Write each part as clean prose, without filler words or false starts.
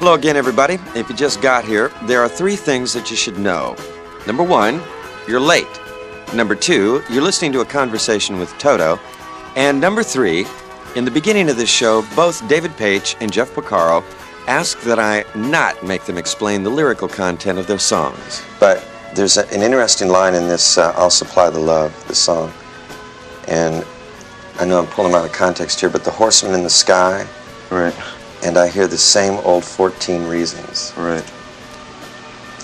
Hello again, everybody. If you just got here, there are 3 things that you should know. Number 1, you're late. Number 2, you're listening to a conversation with Toto. And number 3, in the beginning of this show, both David Paich and Jeff Porcaro asked that I not make them explain the lyrical content of their songs. But there's an interesting line in this I'll Supply the Love, the song. And I know I'm pulling them out of context here, but the horseman in the sky. Right. And I hear the same old 14 reasons. Right.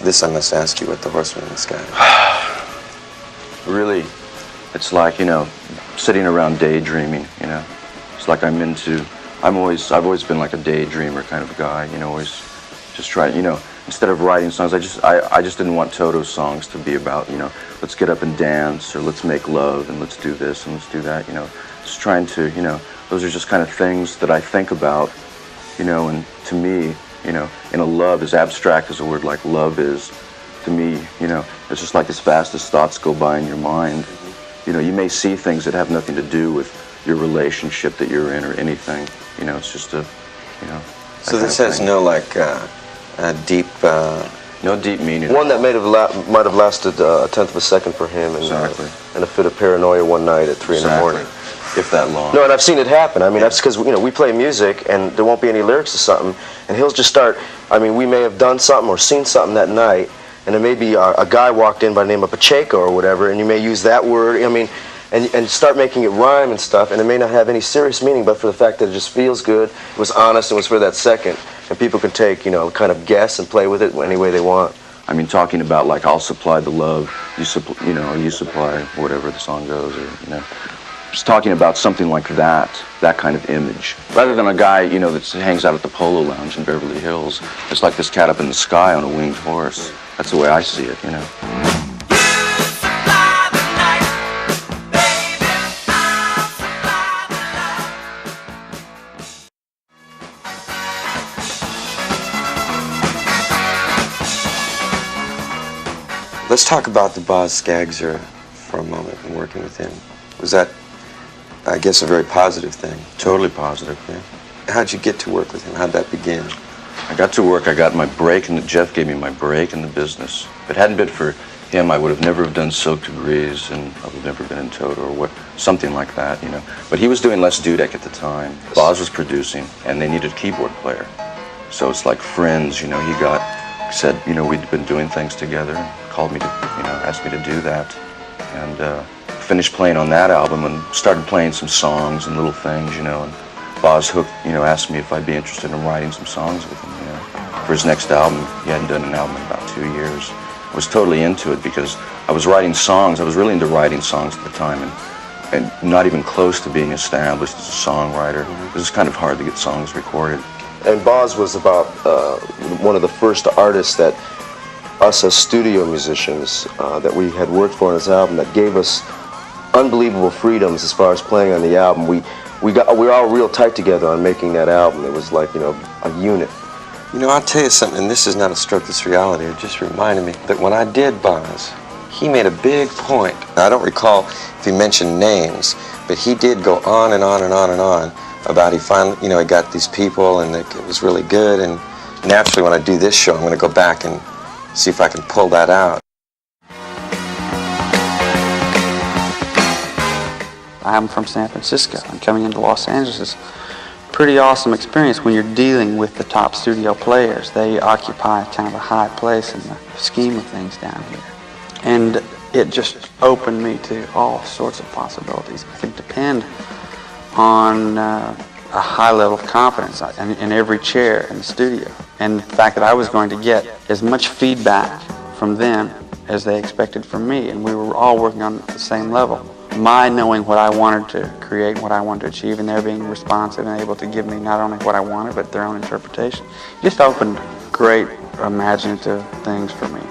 This I must ask you, what the horseman in the sky. Really, it's like, you know, sitting around daydreaming, you know. It's like I've always been like a daydreamer kind of guy, you know, always just trying, you know, instead of writing songs, I just didn't want Toto's songs to be about, you know, let's get up and dance, or let's make love, and let's do this, and let's do that, you know. Just trying to, you know, those are just kind of things that I think about, you know, and to me, you know, in a love, as abstract as a word like love is, to me, you know, it's just like as fast as thoughts go by in your mind. You know, you may see things that have nothing to do with your relationship that you're in or anything. You know, it's just a, you know. So this has no, like, deep... no deep meaning. One that might have lasted a tenth of a second for him, and, exactly. And a fit of paranoia one night at 3 in the morning. If that long. No, and I've seen it happen. I mean, that's because, you know, we play music and there won't be any lyrics to something, and he'll just start, I mean, we may have done something or seen something that night, and there may be a guy walked in by the name of Pacheco or whatever, and you may use that word, I mean, and start making it rhyme and stuff, and it may not have any serious meaning, but for the fact that it just feels good, it was honest, it was for that second, and people can take, you know, kind of guess and play with it any way they want. I mean, talking about, like, I'll supply the love, you supply whatever the song goes, or, you know. Just talking about something like that kind of image. Rather than a guy, you know, that hangs out at the Polo Lounge in Beverly Hills. It's like this cat up in the sky on a winged horse. That's the way I see it, you know. Let's talk about the boss Scaggs era for a moment and working with him. Was that, I guess, a very positive thing? Totally positive, yeah. How'd you get to work with him? How'd that begin? I got to work, I got my break, and Jeff gave me my break in the business. If it hadn't been for him, I would have never have done Silk Degrees, and I would have never been in Toto, or something like that, you know. But he was doing Les Dudek at the time. Boz was producing, and they needed a keyboard player. So it's like friends, you know. He said, you know, we'd been doing things together, and called me to, you know, asked me to do that. And finished playing on that album and started playing some songs and little things, you know, and Boz Hook, you know, asked me if I'd be interested in writing some songs with him, you know, for his next album. He hadn't done an album in about 2 years. I was totally into it because I was writing songs. I was really into writing songs at the time, and not even close to being established as a songwriter. It was kind of hard to get songs recorded. And Boz was about one of the first artists that us as studio musicians that we had worked for on his album that gave us unbelievable freedoms as far as playing on the album. We were all real tight together on making that album. It was like, you know, a unit. You know, I'll tell you something, and this is not a stroke, this reality. It just reminded me that when I did Boz, he made a big point. Now, I don't recall if he mentioned names, but he did go on and on and on and on about he finally, you know, he got these people and it was really good. And naturally, when I do this show, I'm going to go back and see if I can pull that out. I'm from San Francisco, and coming into Los Angeles is a pretty awesome experience when you're dealing with the top studio players. They occupy kind of a high place in the scheme of things down here. And it just opened me to all sorts of possibilities. I could depend on a high level of confidence in every chair in the studio. And the fact that I was going to get as much feedback from them as they expected from me, and we were all working on the same level. My knowing what I wanted to create, what I wanted to achieve, and their being responsive and able to give me not only what I wanted, but their own interpretation, just opened great imaginative things for me.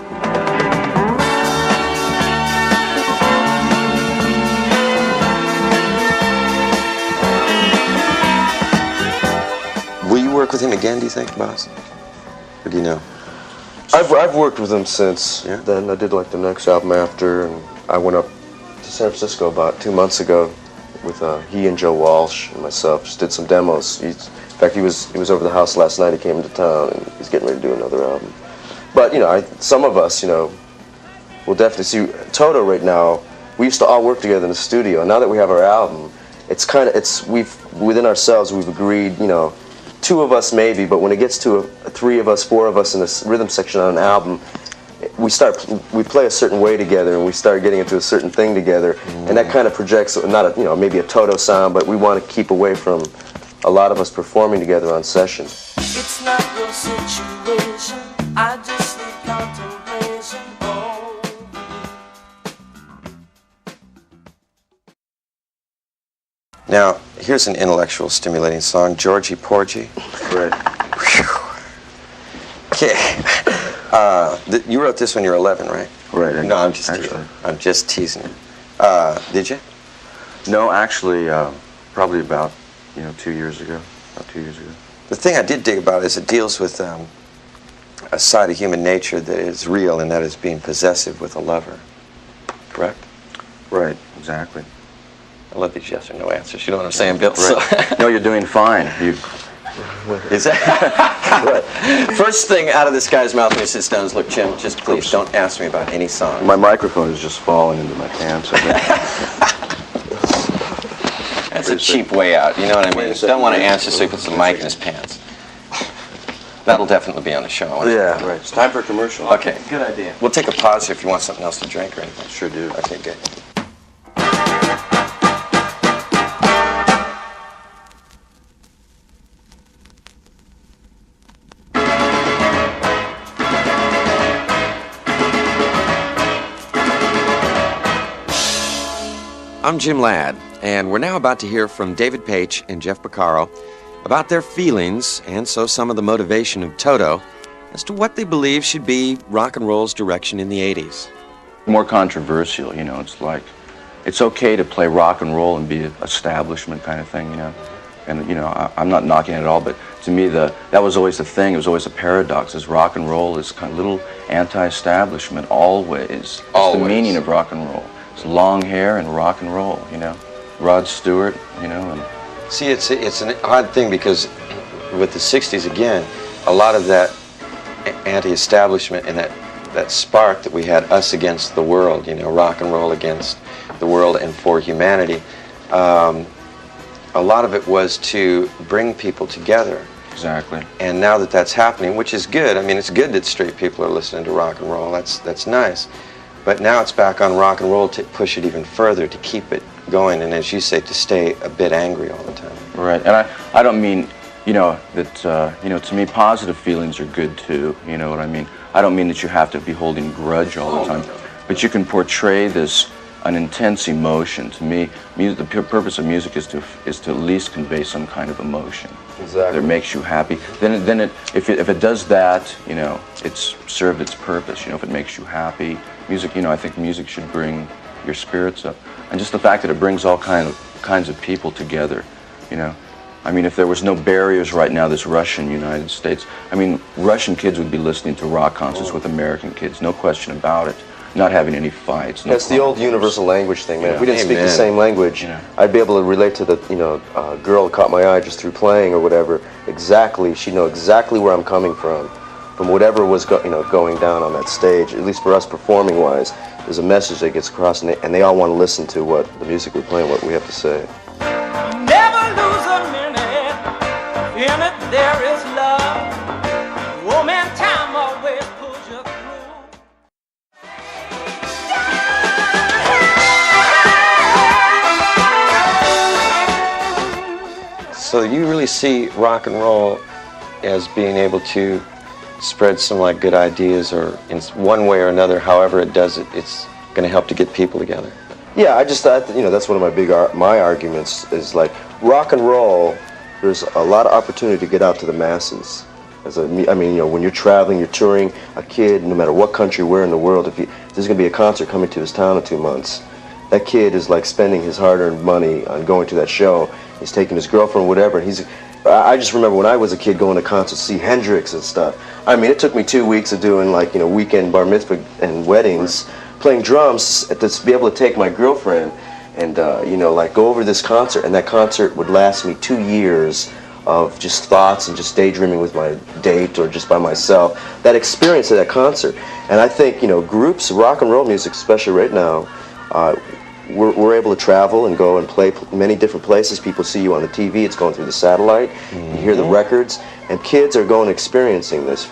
Will you work with him again, do you think, Boz? Or do you know? I've worked with him since then. I did like the next album after, and I went up to San Francisco about 2 months ago with he and Joe Walsh and myself. Just did some demos. In fact, he was over the house last night. He came into town, and he's getting ready to do another album. But you know, some of us, you know, will definitely see Toto right now. We used to all work together in the studio. Now that we have our album, within ourselves we've agreed, you know, 2 of us maybe, but when it gets to 3 of us, 4 of us in a rhythm section on an album, we play a certain way together, and we start getting into a certain thing together, and that kind of projects maybe a Toto sound, but we want to keep away from a lot of us performing together on session. It's not your situation, I just need contemplation. Oh. Now, here's an intellectual stimulating song, Georgie Porgy. Right. Okay. You wrote this when you were 11, right? Right. No, I'm just teasing. I'm just teasing you. Did you? No, actually, probably about 2 years ago. About 2 years ago. The thing I did dig about is it deals with a side of human nature that is real, and that is being possessive with a lover. Correct? Right. Exactly. I love these yes or no answers. You know what I'm saying, Bill? Right. So No, you're doing fine. is that first thing out of this guy's mouth when he sits down is, "Look, Jim, just please don't ask me about any song." My microphone is just falling into my pants. I think. That's a cheap way out. You know what I mean? Don't want to answer, so he puts the mic in his pants. That'll definitely be on the show. Yeah, right. It's time for a commercial. Okay, good idea. We'll take a pause if you want something else to drink or anything. Sure do. Okay, good. I'm Jim Ladd, and we're now about to hear from David Paich and Jeff Porcaro about their feelings, and so some of the motivation of Toto, as to what they believe should be rock and roll's direction in the 80s. More controversial, it's like, it's okay to play rock and roll and be an establishment kind of thing, And, I'm not knocking it at all, but to me, that was always the thing. It was always a paradox, is rock and roll is kind of little anti-establishment, always. It's the meaning of rock and roll. It's long hair and rock and roll, Rod Stewart, and... See, it's an odd thing, because with the 60s, again, a lot of that anti-establishment and that spark that we had, us against the world, rock and roll against the world and for humanity, a lot of it was to bring people together. Exactly. And now that that's happening, which is good. I mean, it's good that straight people are listening to rock and roll. That's nice. But now it's back on rock and roll to push it even further, to keep it going, and as you say, to stay a bit angry all the time. Right, and I don't mean, that, to me, positive feelings are good too, you know what I mean? I don't mean that you have to be holding grudge all the time, but you can portray an intense emotion. To me, the purpose of music is to at least convey some kind of emotion. Exactly. That makes you happy. Then if it does that, it's served its purpose. If it makes you happy, music. I think music should bring your spirits up, and just the fact that it brings all kinds of people together. I mean, if there was no barriers right now, this Russian United States. I mean, Russian kids would be listening to rock concerts with American kids, no question about it. Not having any fights. No That's the old universal language thing, man. Yeah. If we didn't speak the Amen. same language, I'd be able to relate to the, girl who caught my eye just through playing or whatever. Exactly, she'd know exactly where I'm coming from whatever was going down on that stage. At least for us, performing-wise, there's a message that gets across, and they all want to listen to what the music we're playing, what we have to say. Never lose a minute, in it there is love. Oh man, time always pulls you through. So you really see rock and roll as being able to spread some good ideas, or in one way or another, however it does it, it's going to help to get people together. Yeah, I just thought, that's one of my arguments is rock and roll, there's a lot of opportunity to get out to the masses. When you're traveling, you're touring, a kid, no matter what country we're in the world, if there's going to be a concert coming to his town in 2 months, that kid is spending his hard-earned money on going to that show. He's taking his girlfriend, whatever, and I just remember when I was a kid going to concerts, see Hendrix and stuff. I mean, it took me 2 weeks of doing weekend bar mitzvah and weddings, playing drums, to be able to take my girlfriend and you know, like go over this concert, and that concert would last me 2 years of just thoughts and just daydreaming with my date or just by myself. That experience of that concert, and I think, you know, groups, rock and roll music, especially right now, we're able to travel and go and play many different places. People see you on the TV, it's going through the satellite, you hear the records, and kids are going and experiencing this.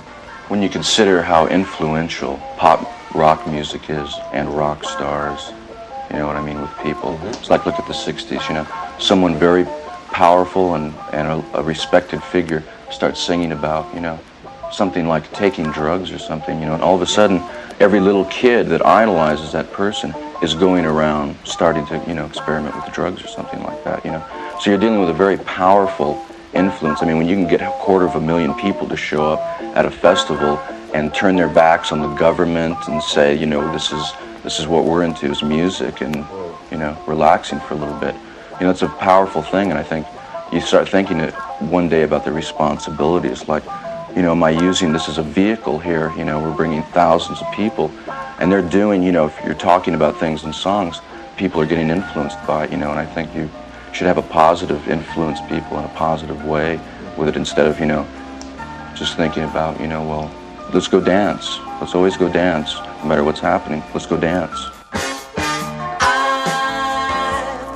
When you consider how influential pop rock music is and rock stars, you know what I mean, with people. It's like, look at the 60s, you know, someone very powerful and a respected figure starts singing about, you know, something like taking drugs or something, you know, and all of a sudden every little kid that idolizes that person is going around starting to, you know, experiment with drugs or something like that, you know. So you're dealing with a very powerful influence. I mean, when you can get 250,000 people to show up at a festival and turn their backs on the government and say, you know, this is what we're into, is music, and, you know, relaxing for a little bit. You know, it's a powerful thing, and I think you start thinking it one day about the responsibilities, like, you know, am I using this as a vehicle here? You know, we're bringing thousands of people, and they're doing, you know, if you're talking about things in songs, people are getting influenced by it, you know, and I think you should have a positive influence people in a positive way with it, instead of, you know, just thinking about, you know, well, let's go dance. Let's always go dance, no matter what's happening. Let's go dance. I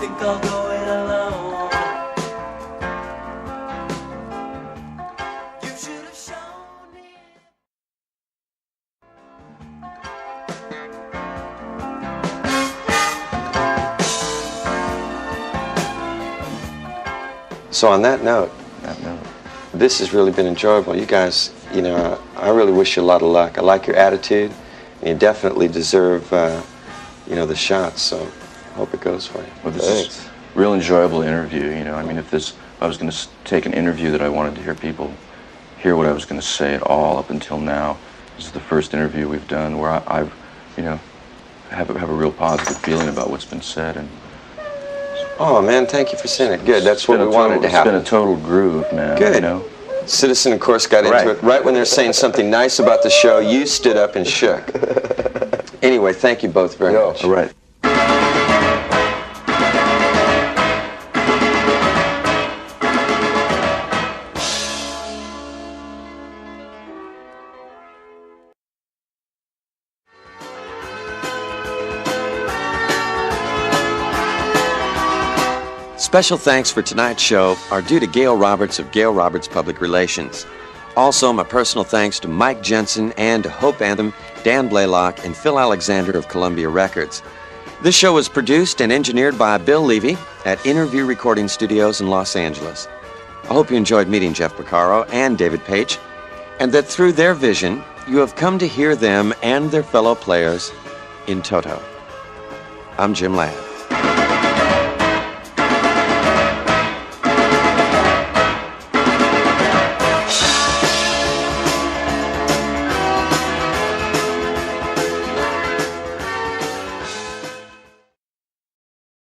think I'll go it alone. You should have shown me. So on that note, this has really been enjoyable. You guys, you know, I really wish you a lot of luck. I like your attitude. And you definitely deserve, you know, the shots. So I hope it goes for you. Well, this is a real enjoyable interview, you know. I mean, if I was going to take an interview that I wanted to hear people hear what I was going to say at all up until now, this is the first interview we've done where I've, you know, have a real positive feeling about what's been said. And oh, man, thank you for saying it. Good, that's what we wanted to happen. It's been a total groove, man. Good. You know? Citizen, of course, got into it. Right when they're saying something nice about the show, you stood up and shook. Anyway, thank you both very much. All right. Special thanks for tonight's show are due to Gail Roberts of Gail Roberts Public Relations. Also, my personal thanks to Mike Jensen and to Hope Anthem, Dan Blaylock, and Phil Alexander of Columbia Records. This show was produced and engineered by Bill Levy at Interview Recording Studios in Los Angeles. I hope you enjoyed meeting Jeff Porcaro and David Paich, and that through their vision, you have come to hear them and their fellow players in Toto. I'm Jim Ladd.